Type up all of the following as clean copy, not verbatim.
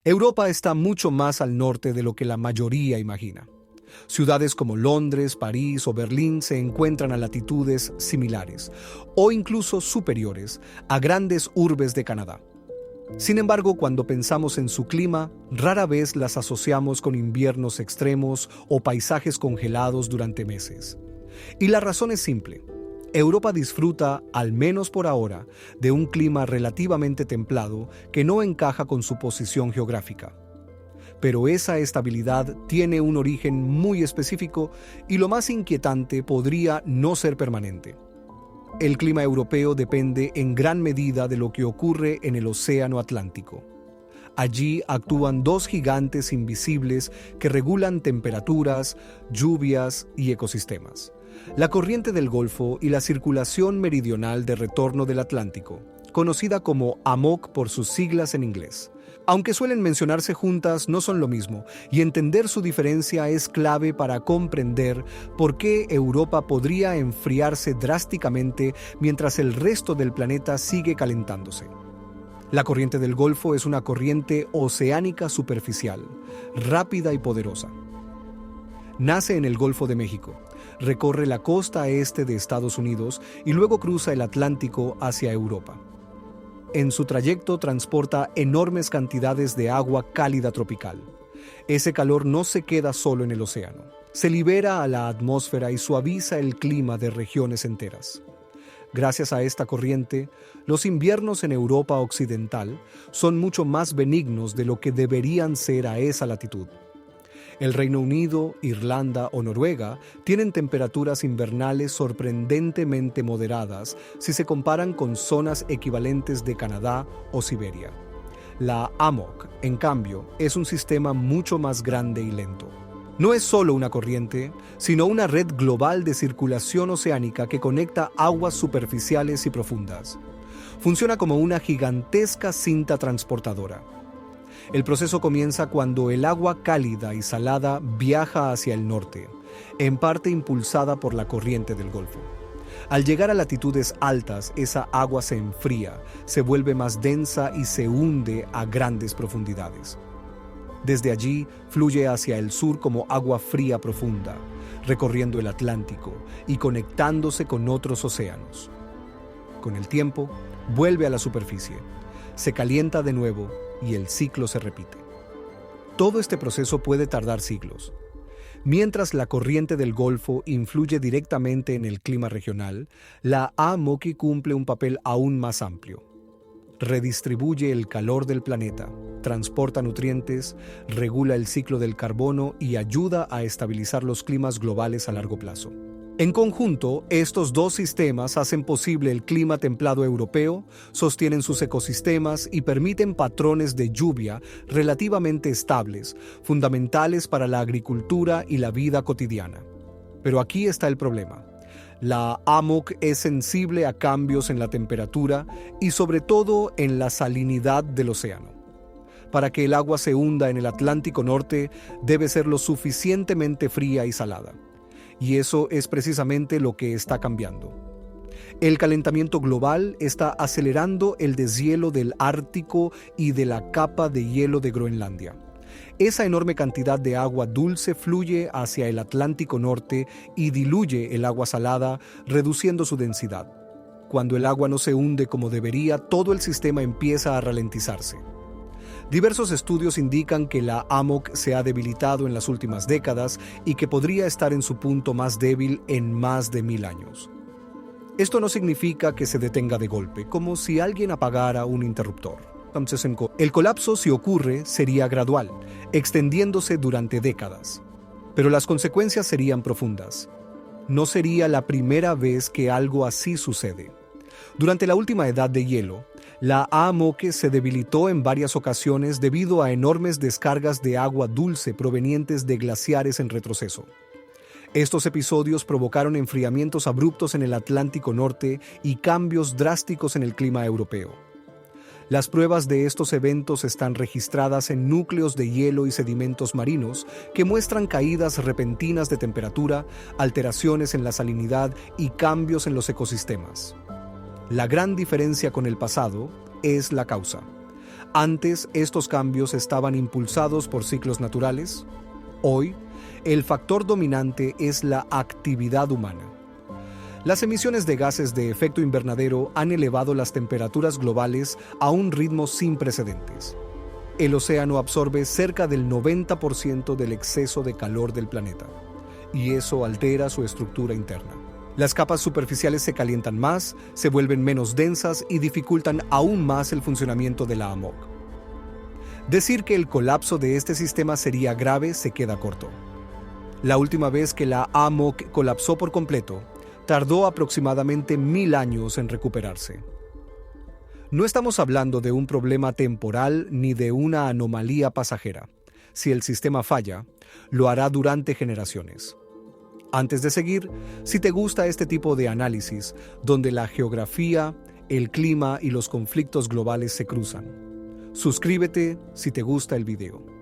Europa está mucho más al norte de lo que la mayoría imagina. Ciudades como Londres, París o Berlín se encuentran a latitudes similares, o incluso superiores, a grandes urbes de Canadá. Sin embargo, cuando pensamos en su clima, rara vez las asociamos con inviernos extremos o paisajes congelados durante meses. Y la razón es simple. Europa disfruta, al menos por ahora, de un clima relativamente templado que no encaja con su posición geográfica. Pero esa estabilidad tiene un origen muy específico y lo más inquietante podría no ser permanente. El clima europeo depende en gran medida de lo que ocurre en el Océano Atlántico. Allí actúan dos gigantes invisibles que regulan temperaturas, lluvias y ecosistemas: la corriente del Golfo y la circulación meridional de retorno del Atlántico, conocida como AMOC por sus siglas en inglés. Aunque suelen mencionarse juntas, no son lo mismo, y entender su diferencia es clave para comprender por qué Europa podría enfriarse drásticamente mientras el resto del planeta sigue calentándose. La corriente del Golfo es una corriente oceánica superficial, rápida y poderosa. Nace en el Golfo de México, recorre la costa este de Estados Unidos y luego cruza el Atlántico hacia Europa. En su trayecto transporta enormes cantidades de agua cálida tropical. Ese calor no se queda solo en el océano. Se libera a la atmósfera y suaviza el clima de regiones enteras. Gracias a esta corriente, los inviernos en Europa occidental son mucho más benignos de lo que deberían ser a esa latitud. El Reino Unido, Irlanda o Noruega tienen temperaturas invernales sorprendentemente moderadas si se comparan con zonas equivalentes de Canadá o Siberia. La AMOC, en cambio, es un sistema mucho más grande y lento. No es solo una corriente, sino una red global de circulación oceánica que conecta aguas superficiales y profundas. Funciona como una gigantesca cinta transportadora. El proceso comienza cuando el agua cálida y salada viaja hacia el norte, en parte impulsada por la corriente del Golfo. Al llegar a latitudes altas, esa agua se enfría, se vuelve más densa y se hunde a grandes profundidades. Desde allí fluye hacia el sur como agua fría profunda, recorriendo el Atlántico y conectándose con otros océanos. Con el tiempo, vuelve a la superficie, se calienta de nuevo y el ciclo se repite. Todo este proceso puede tardar siglos. Mientras la corriente del Golfo influye directamente en el clima regional, la AMOC cumple un papel aún más amplio. Redistribuye el calor del planeta, transporta nutrientes, regula el ciclo del carbono y ayuda a estabilizar los climas globales a largo plazo. En conjunto, estos dos sistemas hacen posible el clima templado europeo, sostienen sus ecosistemas y permiten patrones de lluvia relativamente estables, fundamentales para la agricultura y la vida cotidiana. Pero aquí está el problema. La AMOC es sensible a cambios en la temperatura y sobre todo en la salinidad del océano. Para que el agua se hunda en el Atlántico Norte, debe ser lo suficientemente fría y salada. Y eso es precisamente lo que está cambiando. El calentamiento global está acelerando el deshielo del Ártico y de la capa de hielo de Groenlandia. Esa enorme cantidad de agua dulce fluye hacia el Atlántico Norte y diluye el agua salada, reduciendo su densidad. Cuando el agua no se hunde como debería, todo el sistema empieza a ralentizarse. Diversos estudios indican que la AMOC se ha debilitado en las últimas décadas y que podría estar en su punto más débil en más de 1000 años. Esto no significa que se detenga de golpe, como si alguien apagara un interruptor. El colapso, si ocurre, sería gradual, extendiéndose durante décadas. Pero las consecuencias serían profundas. No sería la primera vez que algo así sucede. Durante la última edad de hielo, la AMOC se debilitó en varias ocasiones debido a enormes descargas de agua dulce provenientes de glaciares en retroceso. Estos episodios provocaron enfriamientos abruptos en el Atlántico Norte y cambios drásticos en el clima europeo. Las pruebas de estos eventos están registradas en núcleos de hielo y sedimentos marinos que muestran caídas repentinas de temperatura, alteraciones en la salinidad y cambios en los ecosistemas. La gran diferencia con el pasado es la causa. Antes, estos cambios estaban impulsados por ciclos naturales. Hoy, el factor dominante es la actividad humana. Las emisiones de gases de efecto invernadero han elevado las temperaturas globales a un ritmo sin precedentes. El océano absorbe cerca del 90% del exceso de calor del planeta, y eso altera su estructura interna. Las capas superficiales se calientan más, se vuelven menos densas y dificultan aún más el funcionamiento de la AMOC. Decir que el colapso de este sistema sería grave se queda corto. La última vez que la AMOC colapsó por completo, tardó aproximadamente 1000 años en recuperarse. No estamos hablando de un problema temporal ni de una anomalía pasajera. Si el sistema falla, lo hará durante generaciones. Antes de seguir, si te gusta este tipo de análisis, donde la geografía, el clima y los conflictos globales se cruzan, suscríbete si te gusta el video.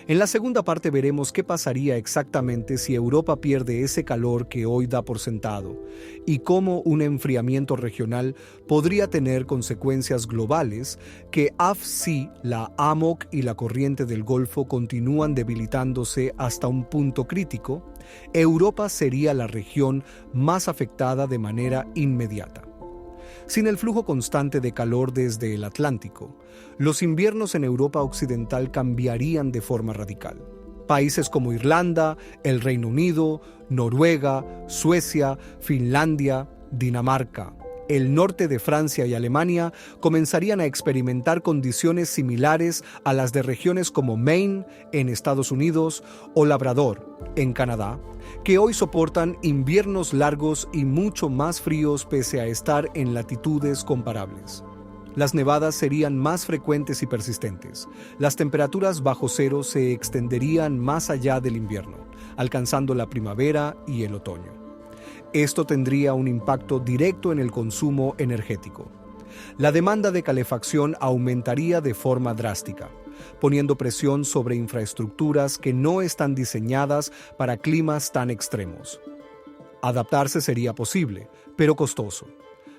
En la segunda parte veremos qué pasaría exactamente si Europa pierde ese calor que hoy da por sentado y cómo un enfriamiento regional podría tener consecuencias globales que si la AMOC y la corriente del Golfo continúan debilitándose hasta un punto crítico. Europa sería la región más afectada de manera inmediata. Sin el flujo constante de calor desde el Atlántico, los inviernos en Europa Occidental cambiarían de forma radical. Países como Irlanda, el Reino Unido, Noruega, Suecia, Finlandia, Dinamarca, el norte de Francia y Alemania comenzarían a experimentar condiciones similares a las de regiones como Maine, en Estados Unidos, o Labrador, en Canadá, que hoy soportan inviernos largos y mucho más fríos pese a estar en latitudes comparables. Las nevadas serían más frecuentes y persistentes. Las temperaturas bajo cero se extenderían más allá del invierno, alcanzando la primavera y el otoño. Esto tendría un impacto directo en el consumo energético. La demanda de calefacción aumentaría de forma drástica, poniendo presión sobre infraestructuras que no están diseñadas para climas tan extremos. Adaptarse sería posible, pero costoso.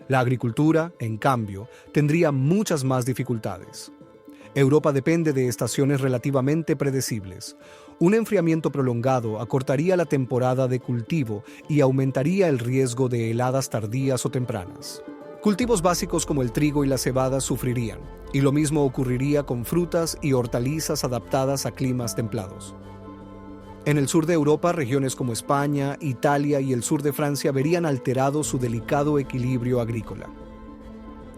La agricultura, en cambio, tendría muchas más dificultades. Europa depende de estaciones relativamente predecibles. Un enfriamiento prolongado acortaría la temporada de cultivo y aumentaría el riesgo de heladas tardías o tempranas. Cultivos básicos como el trigo y la cebada sufrirían, y lo mismo ocurriría con frutas y hortalizas adaptadas a climas templados. En el sur de Europa, regiones como España, Italia y el sur de Francia verían alterado su delicado equilibrio agrícola.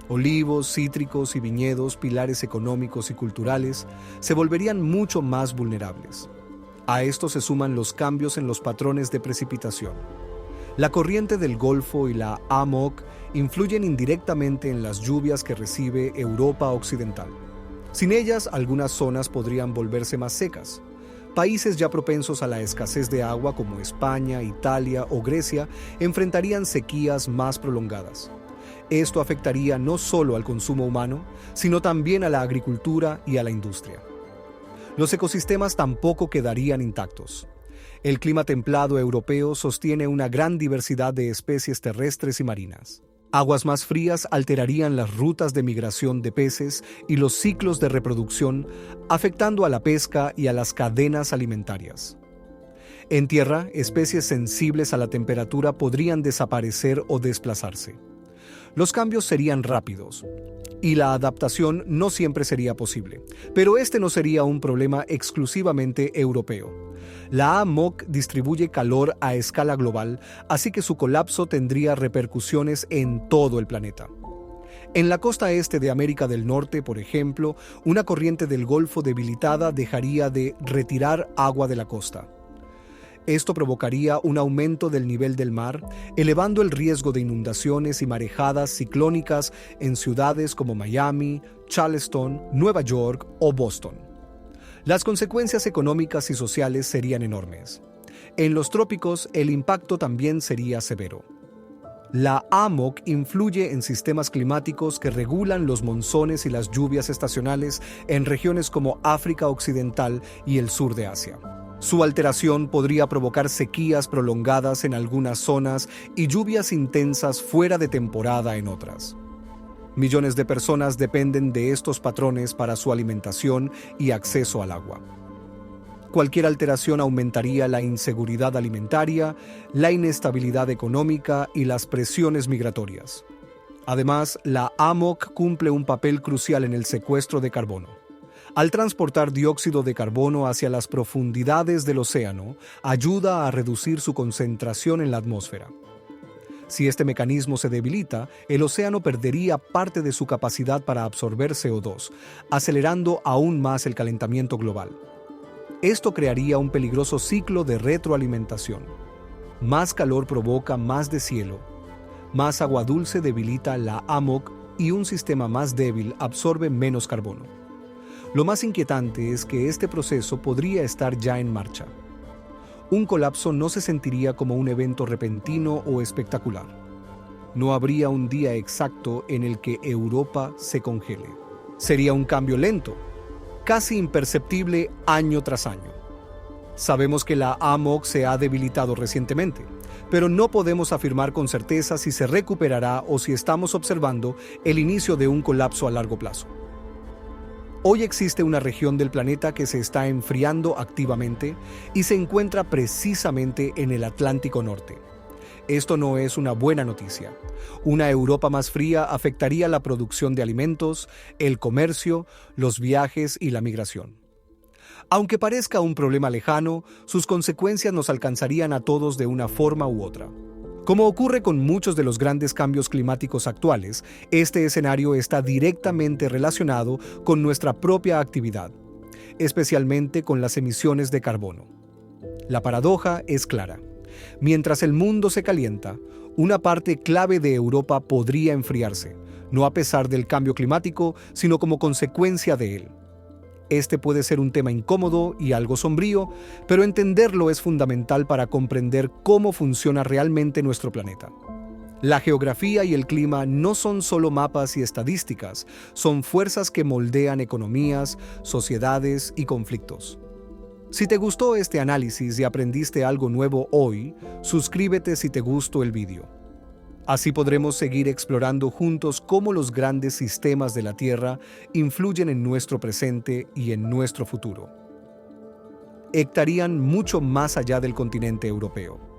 Olivos, cítricos y viñedos, pilares económicos y culturales, se volverían mucho más vulnerables. A esto se suman los cambios en los patrones de precipitación. La corriente del Golfo y la AMOC influyen indirectamente en las lluvias que recibe Europa Occidental. Sin ellas, algunas zonas podrían volverse más secas. Países ya propensos a la escasez de agua como España, Italia o Grecia enfrentarían sequías más prolongadas. Esto afectaría no solo al consumo humano, sino también a la agricultura y a la industria. Los ecosistemas tampoco quedarían intactos. El clima templado europeo sostiene una gran diversidad de especies terrestres y marinas. Aguas más frías alterarían las rutas de migración de peces y los ciclos de reproducción, afectando a la pesca y a las cadenas alimentarias. En tierra, especies sensibles a la temperatura podrían desaparecer o desplazarse. Los cambios serían rápidos, y la adaptación no siempre sería posible, pero este no sería un problema exclusivamente europeo. La AMOC distribuye calor a escala global, así que su colapso tendría repercusiones en todo el planeta. En la costa este de América del Norte, por ejemplo, una corriente del Golfo debilitada dejaría de retirar agua de la costa. Esto provocaría un aumento del nivel del mar, elevando el riesgo de inundaciones y marejadas ciclónicas en ciudades como Miami, Charleston, Nueva York o Boston. Las consecuencias económicas y sociales serían enormes. En los trópicos, el impacto también sería severo. La AMOC influye en sistemas climáticos que regulan los monzones y las lluvias estacionales en regiones como África Occidental y el sur de Asia. Su alteración podría provocar sequías prolongadas en algunas zonas y lluvias intensas fuera de temporada en otras. Millones de personas dependen de estos patrones para su alimentación y acceso al agua. Cualquier alteración aumentaría la inseguridad alimentaria, la inestabilidad económica y las presiones migratorias. Además, la AMOC cumple un papel crucial en el secuestro de carbono. Al transportar dióxido de carbono hacia las profundidades del océano, ayuda a reducir su concentración en la atmósfera. Si este mecanismo se debilita, el océano perdería parte de su capacidad para absorber CO2, acelerando aún más el calentamiento global. Esto crearía un peligroso ciclo de retroalimentación. Más calor provoca más deshielo, más agua dulce debilita la AMOC y un sistema más débil absorbe menos carbono. Lo más inquietante es que este proceso podría estar ya en marcha. Un colapso no se sentiría como un evento repentino o espectacular. No habría un día exacto en el que Europa se congele. Sería un cambio lento, casi imperceptible año tras año. Sabemos que la AMOC se ha debilitado recientemente, pero no podemos afirmar con certeza si se recuperará o si estamos observando el inicio de un colapso a largo plazo. Hoy existe una región del planeta que se está enfriando activamente y se encuentra precisamente en el Atlántico Norte. Esto no es una buena noticia. Una Europa más fría afectaría la producción de alimentos, el comercio, los viajes y la migración. Aunque parezca un problema lejano, sus consecuencias nos alcanzarían a todos de una forma u otra. Como ocurre con muchos de los grandes cambios climáticos actuales, este escenario está directamente relacionado con nuestra propia actividad, especialmente con las emisiones de carbono. La paradoja es clara. Mientras el mundo se calienta, una parte clave de Europa podría enfriarse, no a pesar del cambio climático, sino como consecuencia de él. Este puede ser un tema incómodo y algo sombrío, pero entenderlo es fundamental para comprender cómo funciona realmente nuestro planeta. La geografía y el clima no son solo mapas y estadísticas, son fuerzas que moldean economías, sociedades y conflictos. Si te gustó este análisis y aprendiste algo nuevo hoy, suscríbete si te gustó el vídeo. Así podremos seguir explorando juntos cómo los grandes sistemas de la Tierra influyen en nuestro presente y en nuestro futuro. Estarían mucho más allá del continente europeo.